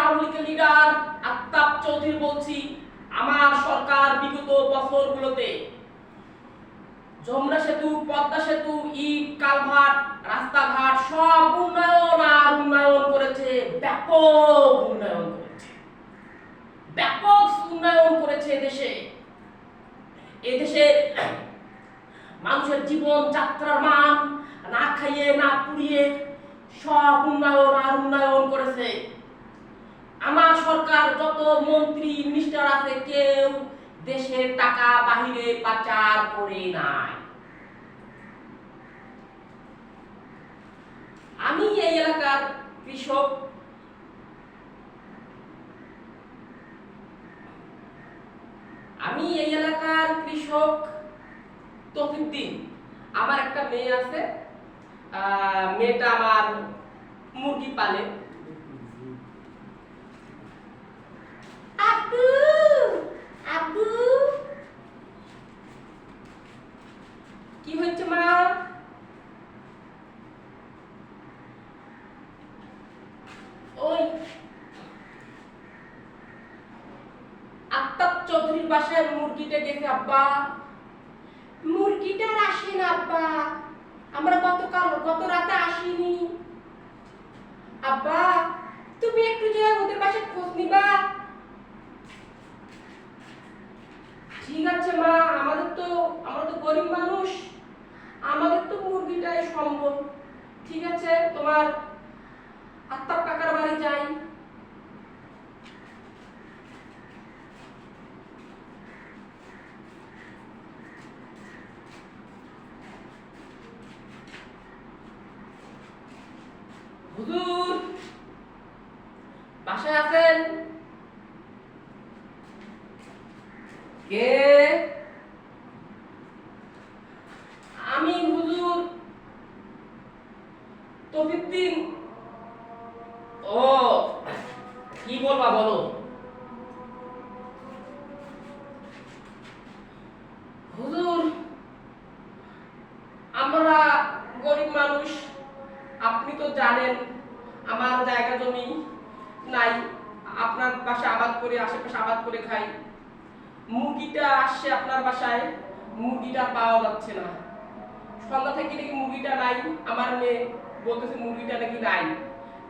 আওয়ামী লীগের লিডার আফতাব চৌধুরী বলছি। আমার সরকার বিগত বছরগুলোতে যমুনা সেতু, পদ্মা সেতু, ইট, কালভার্ট, রাস্তাঘাট সব উন্নয়ন আর উন্নয়ন করেছে, ব্যাপক উন্নয়ন করেছে, ব্যাপক উন্নয়ন করেছে এদেশে মানুষের জীবন যাত্রার মান না খাইয়ে না পুড়িয়ে সব উন্নয়ন আর উন্নয়ন করেছে। আমার সরকার যত মন্ত্রী মিনিস্টার আছে কেউ দেশের টাকা বাহিরে পাচার করে নাই। আমি এই এলাকার কৃষক, তৌফিকদ্দিন। আমার একটা মেয়ে আছে, মেয়েটা আমার মুরগি পালে। আব্বু আব্বু কি হচ্ছে মা? ওই আফতাব চৌধুরীর বাসায় মুরগিটা গেছে আব্বা। মুরগিটা আর আসে না আব্বা, আমরা গত রাতে আসিনি আব্বা। তুমি একটু যে ওদের বাসায় খোঁজ নিবা। ঠিক আছে মা, আমরা তো গরিব মানুষ, আমাদের তো মুরগিটাই সম্ভব। ঠিক আছে, তোমার আফতাব কাকার বাড়ি যাই। হুজুর বাসায় আছেন? কে? আমি হুজুর তৌফিকদ্দিন। ও কি বলবা বলো। হুজুর আমরা গরিব মানুষ, আপনি তো জানেন আমার জায়গা জমি নাই, আপনার বাসায় আবাদ করে, আশেপাশে আবাদ করে খাই। মুরগিটা আসছে আপনার বাসায়, মুরগিটা পাওয়া যাচ্ছে না। সন্ধ্যা থেকে নাকি মুরগিটা নাই, আমার মেয়ে বলতেছে মুরগিটা নাকি নাই।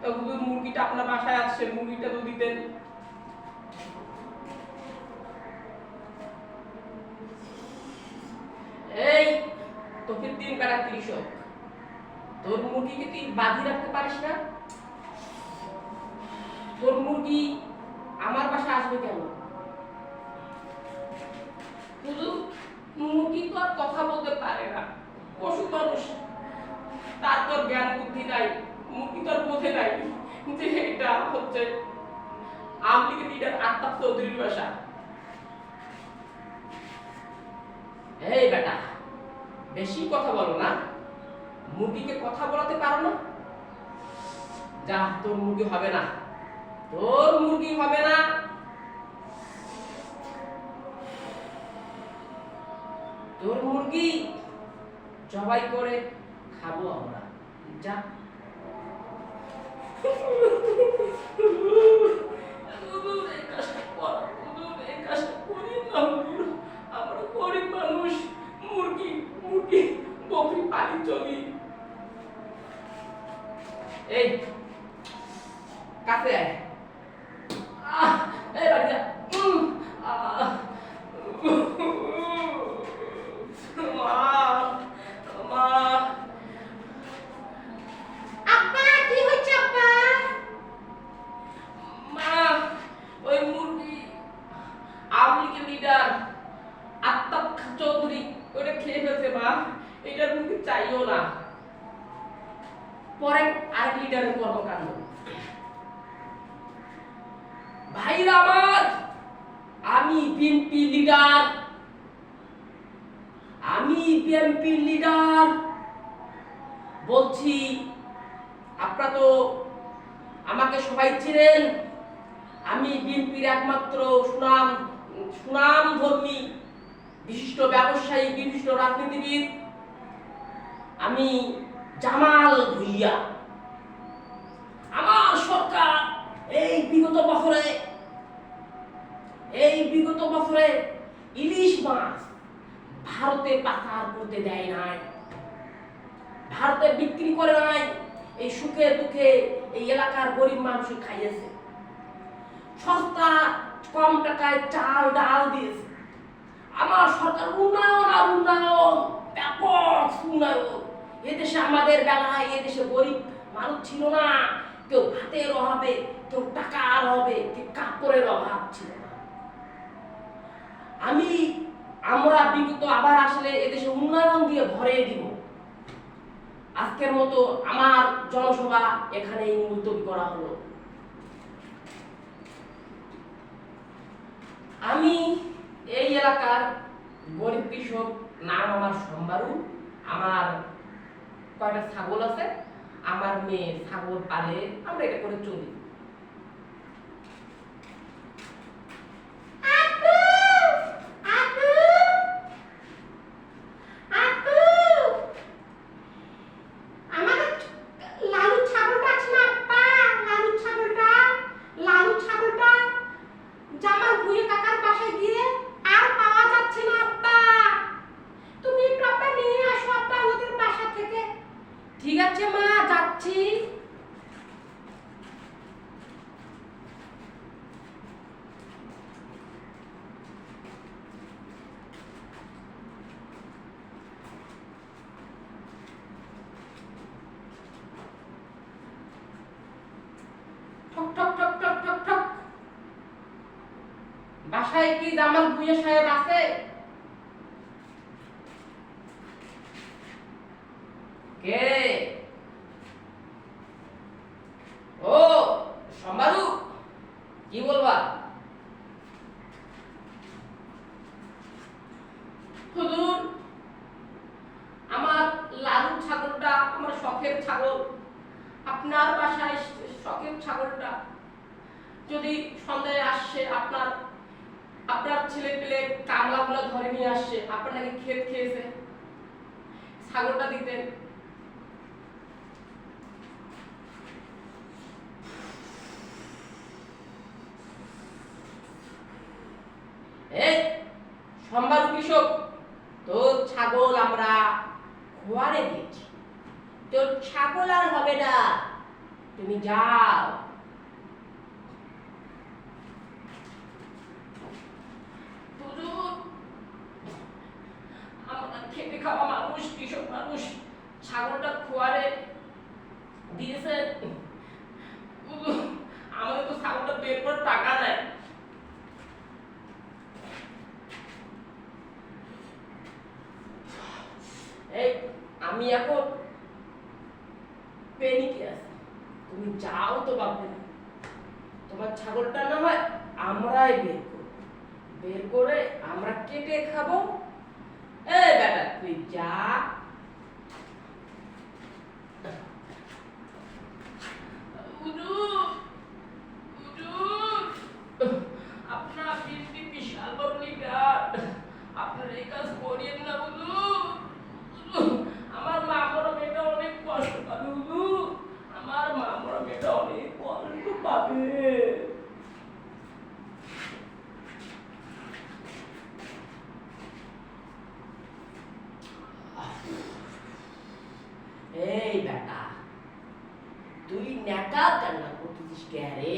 তো হুজুর মুরগিটা আপনার বাসায় আসছে, মুরগিটা তো দিতেন। এই তৌফিকদ্দিন বেড়া কৃষক, তোর মুরগিকে তুই বাঁধি রাখতে পারিস না? তোর মুরগি আমার বাসায় আসবে কেন? হুজুর মুরগি তো আর কথা বলতে পারে না, পশু মানুষ, তার তোর জ্ঞান বুদ্ধি নাই, মুরগি তোর বোঝে নাই যে এটা হচ্ছে আওয়ামী লীগের লিডার আফতাব চৌধুরীর বাসা। এই বেটা বেশি কথা বলো না, মুরগিকে কথা বলাতে পারো না? যা, তোর মুরগি হবে না, তোর মুরগি হবে না। তোর মুরগি জবাই করে খাবো আমরা, যা। আমরা গরিব মানুষ, মুরগি মুরগি বকরি পালি চলি। এই কাছে আয়, এই বাড়ি যা। চাইও না, পরে আরেক লিডারের কর্মকাণ্ড। ভাইরা আমার, আমি বিএনপি লিডার বলছি। আপনারা তো আমাকে সবাই চিনেন, আমি বিএনপির একমাত্র সুনামধর্মী বিশিষ্ট ব্যবসায়ী, বিশিষ্ট রাজনীতিবিদ, আমি জামাল ভুইয়া। আমার সরকার এই বিগত বছরে ইলিশ মাছ ভারতে পাচার করতে দেয় নাই, ভারতে বিক্রি করে নাই। এই সুখে দুঃখে এই এলাকার গরিব মানুষ খাইয়েছে, সস্তা কম টাকায় চাল ডাল দিয়েছে। আমার সরকার উন্নয়ন আর উন্নয়ন, ব্যাপক উন্নয়ন। এদেশে আমাদের বেলায় এদেশে গরিব মানুষ ছিল না, কেউ ভাতের অভাবে, কেউ টাকার অভাবে, কেউ কাপড়ের অভাব ছিল না। আমরা বিগত আবার আসলে এদেশে উন্নয়ন দিয়ে ভরে দিব। আজকের মতো আমার জনসভা এখানেই মুলতবি করা হলো। আমি এই এলাকার গরিব কৃষক, নাম আমার সম্বারু। আমার কয়টা ছাগল আছে, আমার মেয়ে ছাগল পালে, আমরা এটা করে চলি। ঠিক আছে মা, যাচ্ছি। ঠক ঠক ঠক ঠক ঠক ঠক। বাসায় কি জামাল ভুঁইয়া সাহেব আছে? কে? ও সম্বারু, কি বলবা? হুজুর, আমার লালু ছাগলটা আমার শখের ছাগল, আপনার বাসায় শখের ছাগলটা যদি সন্ধ্যায় আসছে, আপনার ছেলে পেলে কামলাগুলো ধরে নিয়ে আসছে, আপনার নাকি ক্ষেত খেয়েছে, ছাগলটা দিতেন। এই সম্বারু কৃষক, তোর ছাগল আমরা খোয়ারে দিয়েছি, তোর ছাগল আর হবে না, তুমি যাও। আমরা খেতে খাওয়া মানুষ, কৃষক মানুষ, ছাগলটা খোয়ারে দিয়েছেন, আমাদের তো ছাগলটা বের করে টাকা নেয়। এই আমি এখন পেনিকে আছি, তুমি যাও তো বাবু, তোমার ছাগলটা না হয় আমরাই বের করে আমরা কেটে খাবো। এ বেটা তুই যা। আপনার বিনতি বিশাল বড় লিডার, আপনার এই কাজ করিয়েন না হুজুর। আমার মা বড় মেয়েটা অনেক কষ্ট পাবে হুজুর, আমার মা বড় মেয়েটা অনেক কষ্ট পাবে। এই বেটা, তুই নেকা কান্না করতেছিস কে রে?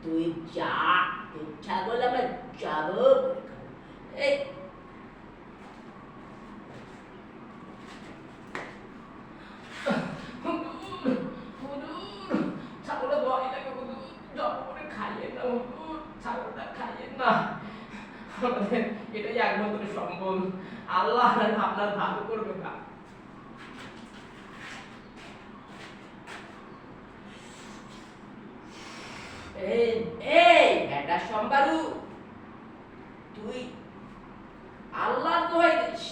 তুই যা, তুই ছাগল আমরা যাবো। এই ছাগলটা দোয়াই লাগে হুজুর, জব করে খাইয়ে না হুজুর, ছাগলটা খাইয়ে না। আমাদের এটাই একমাত্র সম্বল, আল্লাহ আপনার ভালো করবে না। এই বেটা সম্বারু, তুই আল্লাহর দোহাই দিস,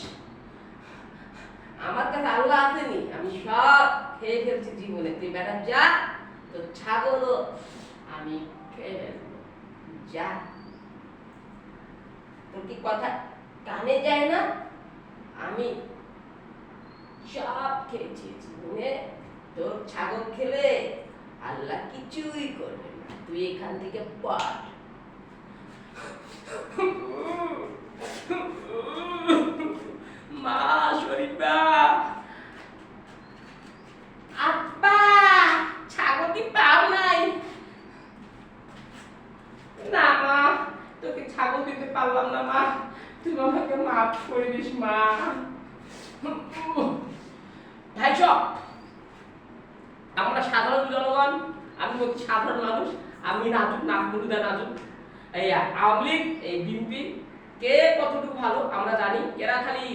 আমার কাছে আল্লাহ আসেনি, আমি সব খেয়ে ফেলছি জীবনে। তুই বেটা যা, তোর ছাগলও আমি খেয়ে ফেলবো, যা। তোর কি কথা কানে যায় না? আমি সব খেয়েছি জীবনে, তোর ছাগল খেলে আল্লাহ কিছুই করবে না। তুই এখান থেকে পাঠ। মা শরীফা, আব্বা ছাগলটি পাও নাই। না মা, তোকে ছাগল দিতে পারলাম না মা, তুই আমাকে মাফ করে দিস মা। ভাই সব আমরা সাধারণ জনগণ, আমি অতি সাধারণ মানুষ, আমি নাজুক, নাজমুলুদা নাজুক। এই আওয়ামী লীগ, এই বিএনপি কে কতটুকু ভালো আমরা জানি। এরা খালি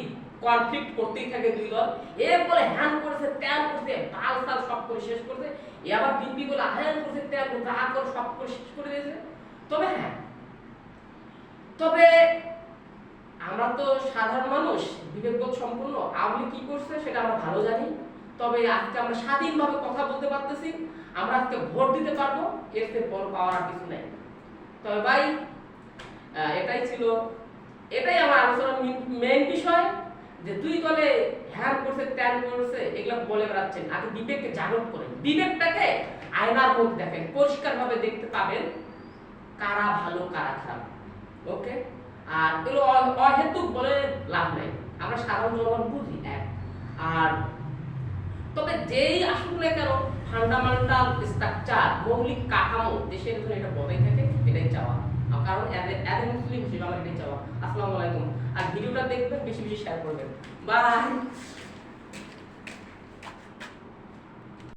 কনফ্লিক্ট করতেই থাকে দুই দল। এ বলে হ্যান করেছে, ত্যান করছে, পাল সাল সব করে শেষ করছে। এ আবার বিএনপি বলে হ্যান করছে, ত্যান করছে, হা করে সব করে শেষ করে দিয়েছে। তবে হ্যাঁ, তবে আমরা তো সাধারণ মানুষ, বিবেকবোধ সম্পন্ন। আওয়ামী লীগ কি করছে সেটা আমরা ভালো জানি। তবে আজকে আমরা স্বাধীনভাবে কথা বলতে পারতেছি, আমরা আজকে ভোট দিতে পারবো, এর থেকে বড় পাওয়ার আর কিছু নাই। তবে ভাই এটাই ছিল, এটাই আমার আলোচনার মেইন বিষয়, যে দুই দলে হ্যান করছে, ত্যান করছে, এগুলো বলে বেড়াচ্ছেন। আগে বিবেককে জাগ্রত করেন, বিবেকটাকে আয়নার মধ্যে দেখেন, পরিষ্কারভাবে দেখতে পাবেন কারা ভালো কারা খারাপ। ওকে, আর এগুলো অহেতুক বলে লাভ নাই, আমরা সাধারণ জনগণ বুঝি এক। আর তবে যেই আসুক না কেন, ফান্ডামেন্টাল স্ট্রাকচার, মৌলিক কাঠামো দেশের জন্য এটা বজায় থাকে, এটাই চাওয়া। কারণ এজ মুসলিম হিসেবে আমার এটাই চাওয়া। আসসালামু আলাইকুম। আর ভিডিওটা দেখবেন, বেশি বেশি শেয়ার করবেন। বাই।